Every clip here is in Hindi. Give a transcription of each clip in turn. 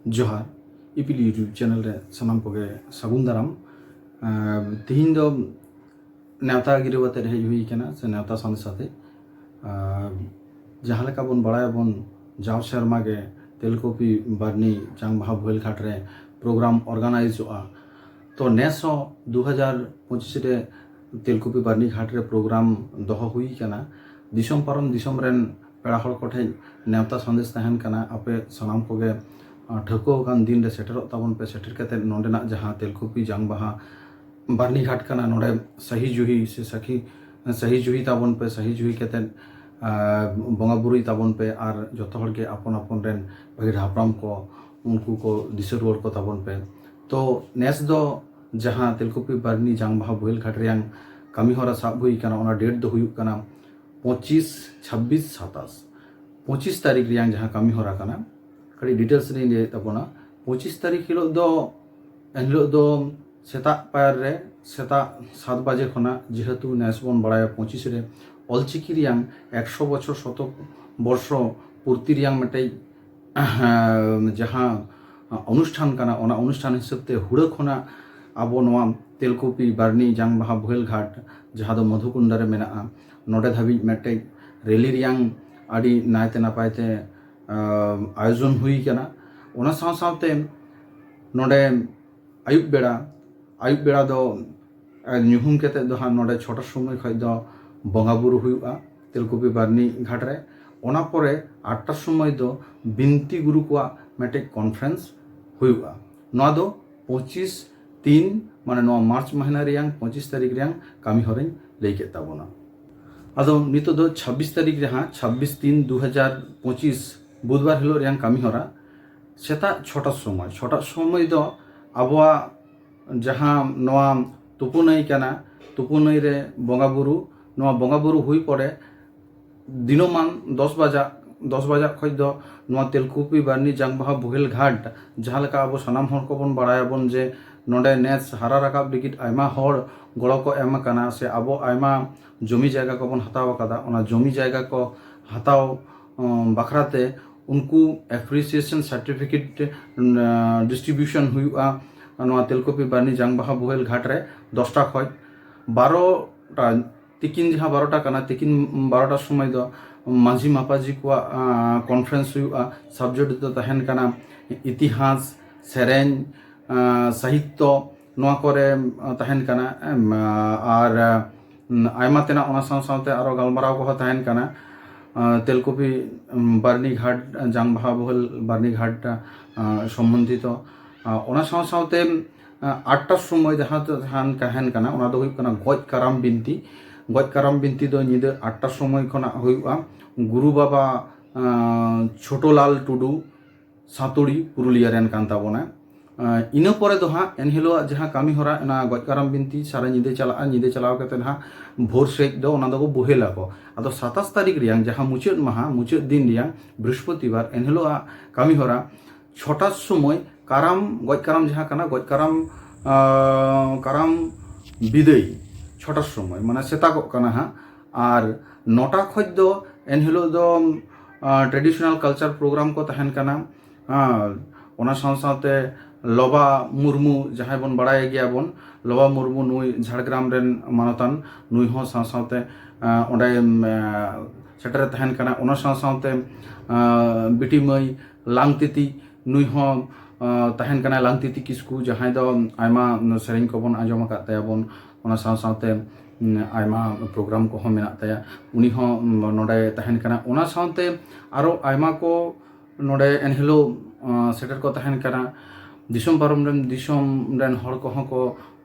जोहार इपिल यूट्यूब चैनल रे सानाम कोगे सागुन दाराम तिहिन दो नेवता गिरवाते हेज हुई कना से नेवता संग साथे जहाँ लेका बन बड़ाय बन जाव शर्मा के तेलकोपी बारनी जांग बाहा भोल घाट रे प्रोग्राम ऑर्गेनाइज होआ तो नेसो 2025 रे तेलकोपी बारनी घाट रे प्रोग्राम दोहो हुई कना दिसम पारम दिसम रेन पेड़ा हड़ कोठे नेवता संदेश तहन कना आपे सानाम कोगे ठको कान दिन रे सेटर ताबन पे सेटर कते नोंडेना जहां तेलकोपी जांग बाहा बारनी घाट कना नोंडे सही जुही से सखी सही जुही ताबन पे सही जुही कते बंगा बुरुई ताबन पे आर जतो हड़ के आपन आपन रेन बहिर हापराम को उनको को दिसर रोड को ताबन पे तो नेस दो जहां तेलकोपी बारनी जांग बाहा बोइल घाट रियांग कमी होरा साब हुई कना ओना डेट दो हुई कना 25, 26, 27 25 तारीख रियांग जहां कमी होरा कना कड़ी डिटेल्स रे ले तबना 25 तारीख हिलो दो एनहिलो दो सेता पायर रे सेता 7 बजे खना जेहेतु नेसबन बड़ाय 25 रे अलचिकी रियांग 100 बछर शतक वर्ष पूर्ति रियांग मेटे जहां अनुष्ठान कना ओना अनुष्ठान हिसाब ते हुड़ा खना आबो नोआ तेलकोपी बारनी जांग बाहा भोल घाट जहां दो मधुकुंडा रे मेना नोडे धाबी मेटे रेली रियांग आडी नायते नापायते आयोजन हुई कना ओना साव सावते नोडे आयुब बेड़ा दो ᱧᱩᱦᱩᱢ केते दो हा नोडे छोटा समय खय दो बंगा बुरु हुआ तेलकोपी बारनी घाट रे ओना परे 8टा समय दो बिनती गुरु को मेटे कॉन्फ्रेंस हुआ नोआ दो 25/3 माने नोआ मार्च महीना रियांग 25 तारीख रियांग कामी हरें लेके ताबोना आदो नितो दो 26 तारीख रे हा 26/3/2025 बुधवार हिलो रियांग कामी हरा सेता छोटा समय दो आबोआ जहां नोआ तुपुनई कना तुपुनई रे बंगा बुरु हुई पड़े दिनमान 10 बजा खय दो नोआ तेलकोपी बारनी जांग बाहा भोहेल घाट जहां लेका आबो सनाम हर को बन बड़ायाबन जे नोडे नेस हारा राकाब लिगित आयमा हर गड़ो को एम कना से आबो आयमा जमी जायगा को बन हताव कदा ओना जमी जायगा को हताव बखराते उनको एप्रिसिएशन सर्टिफिकेट डिस्ट्रीब्यूशन हुआ नोआ तेलकोपी बारनी जांग बाहा भोहेल घाट रे 10टा खय 12टा तिकिन जहां 12टा कना तिकिन 12टा समय दो माझी मापाजी को कॉन्फ्रेंस हुआ सब्जेक्ट दो तहन कना इतिहास सेरेन साहित्य नोआ करे तहन कना आर आयमा तेना ओना साव सावते आरो गालमाराव को तहन कना तेलकोपी बारनी घाट जांग बाहा भोहेल बारनी घाट सम्बन्धित ओना साव सावते 8टा समय जहां तहन कहन कना ओना दो हुई कना गज काराम बिनती दो निदे 8टा समय खना हुआ गुरु बाबा छोटोलाल टुडू सातुड़ी पुरुलिया रेन कान ताबोना इना परे दो हा एनहिलो जहां कामी होरा ना गज काराम बिनती सारा निदे चलाव कते हा भोर से दो ओना दो बोहेला को आदो 27 तारीख रियांग जहां मुचाद दिन रियांग बृहस्पतिवार एनहिलो कामी होरा 6टा समय काराम गज काराम जहां कना गज काराम बिदई 6टा समय माने सेतागो कना हा आर 9टा खय दो एनहिलो दो ट्रेडिशनल कल्चर प्रोग्राम को तहन कना ओना साथे लोबा मुर्मू जहां बन बड़ाय गया बन लोबा मुर्मू नुई झाड़ग्राम रेन मानतान नुई हो साथे ओंडे सेटर तहन कना ओना साथे बिटी मई लांगतिति नुई हो तहन कना लांगतिति किसकू जहां दो आयमा सेरेन को बन आजम का तयाबन ओना साथे आयमा प्रोग्राम को मेना तया उनी हो नोडे तहन कना ओना साथे आरो आयमा को नोडे एनहिलो सेटर को तहन कना दिसम पारम रेन हड़ को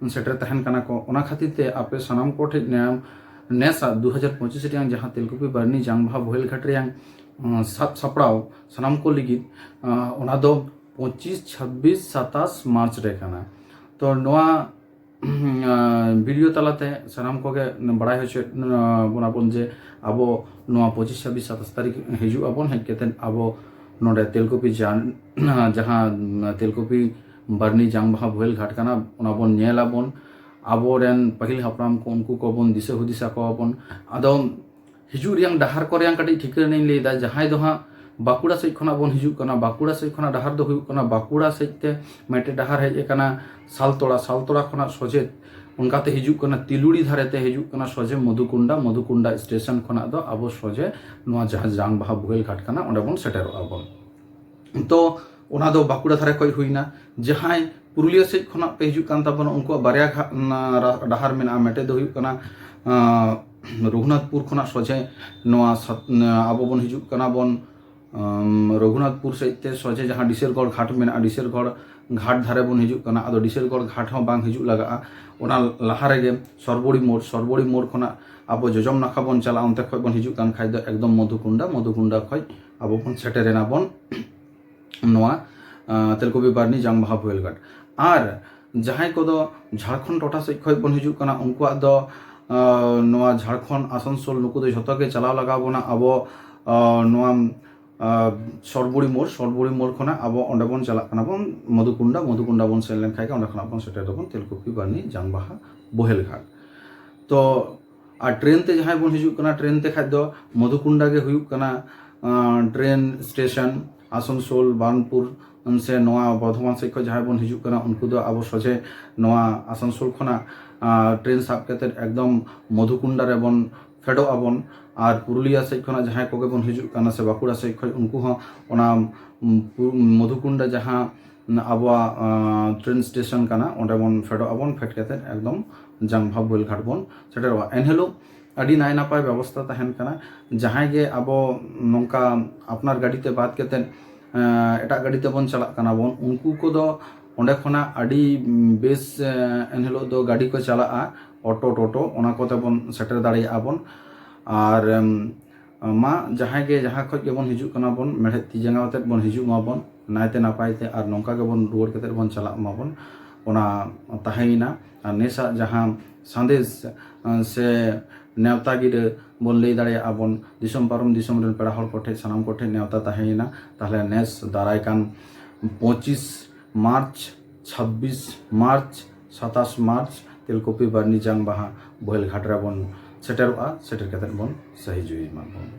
सेटर तहन कना को ओना खातिर ते आपे सनाम को ठे नेसा 2025 रियांग जहां तेलकोपी बारनी जांग बाहा भोहेल घाट रियांग सपड़ाव सनाम को लिगित ओना दो 25, 26, 27 मार्च रे कना तो नोआ वीडियो तालाते सनाम को बड़ाय होचे बनाबन जे आबो नोआ 25, 26, 27 तारीख हिजु आबन हेज केते आबो नोडे तेलकोपी जहां तेलकोपी बारनी जांग बाहा भोहेल घाट कना ओना बन नेलाबन आबो रेन पहिल हापराम को उनको को बन दिशा को बन आदो हिजु रियांग डहार को रियांग कटी ठिक नहीं लेदा जहां दो हा बाकुड़ा सेज खना बन हिजुग कना बाकुड़ा सेज खना डहार दो हुयुग कना बाकुड़ा सेजते मेटे डहार हेज कना सालतोड़ा खना सोजे उनकाते हिजुग कना तिलुड़ी धारेते हिजुग कना सोजे मधुकुंडा स्टेशन खना दो अब सोजे नोआ जहां जांग बाहा बोहेल घाट कना ओंडे बन सेटेरोगा बन तो ओना दो बाकुड़ा धारे खय हुइना जहां पुरुलिया सेज खना पे हिजुग कान ताबन उनको बारिया डहार मेना मेटे दो हुयुग कना रघुनाथपुर खना सोजे नोआ अब बन हिजुग कना बन रघुनाथपुर सेजते सोजे जहां डिसेरगढ़ घाट मेना डिसेरगढ़ घाट धारे बन हिजुग कना आदो डिसेरगढ़ घाट हों बांग हिजुग लगा ओना लाहा रेगे सरबड़ी मोड़ खना अब जजम नाखा बन चला उनते खय बन हिजुग कान खाय दो एकदम मधुकुंडा खय अब बन सेटेरेना बन नोआ तेलकुपी बारनी जांग बाहा बोहेल घाट और जहां को दो झारखंड टोठा सेज खय बन हिजुग कना उनकुआ दो नोआ झारखंड आसनसोल नुकु दो झतो के चलाव लगा बोना अब नोआ सरबड़ी मोड़ खना अब ओंडे बन चला कना बन मधुकुंडा बन सेन लेन खाय ओंडे खना बन सेटेर दबन तेलकुपी बारनी जांग बाहा बोहेल घाट तो और ट्रेन ते जहां बन हिजुग कना ट्रेन ते खाय दो मधुकुंडा के हुयुग कना ट्रेन स्टेशन आसनसोल बानपुर से नोआ बर्धमान से जहां बन हिजुग कना उनको दो अब सोजे नोआ आसनसोल खना ट्रेन साब केते एकदम मधुकुंडा रे बन फेडो आबन और पुरुलिया सेज खना जहां कोगे बन हिजुग कना से बाकुड़ा सेज खय उनको हो ओना मधुकुंडा जहां अब ट्रेन स्टेशन कना ओंडे बन फेडो आबन फेड केते एकदम जांग बाहा बोहेल घाट बन सेटेरोगा एनहेलो अड़ी नाय नापाय व्यवस्था तहन कना जहां गे अब नोंका अपनार गाड़ीते बात केते एटा गाड़ीते बन चला कना बन उनको को दो ओंडे खना अड़ी बेस एनहेलो दो गाड़ी को चला ऑटो ओना कोते बन सेटर दाड़िया बन और मा जहां गे जहां खज के बन हिजुग कना बन मेढ़े ती जांगा कते बन हिजुग मा बन नायते नापायते और नोंका के बन रुवार कते बन चला मा बन ओना ताहेइना और नेसा जहां संदेश से नेवता गिरे बन लई दाड़िया बन दिसम पारम दिसम रेन पेड़ा हर कोठे सानाम कोठे नेवता ताहेइना ताहले नेस दाराय कान 25 मार्च 26 मार्च 27 मार्च तेलकुपी बारनी जांग बाहा बोहेल घाट रे बन सेटेरोगा सेटर कते बन सही जुई मा बन।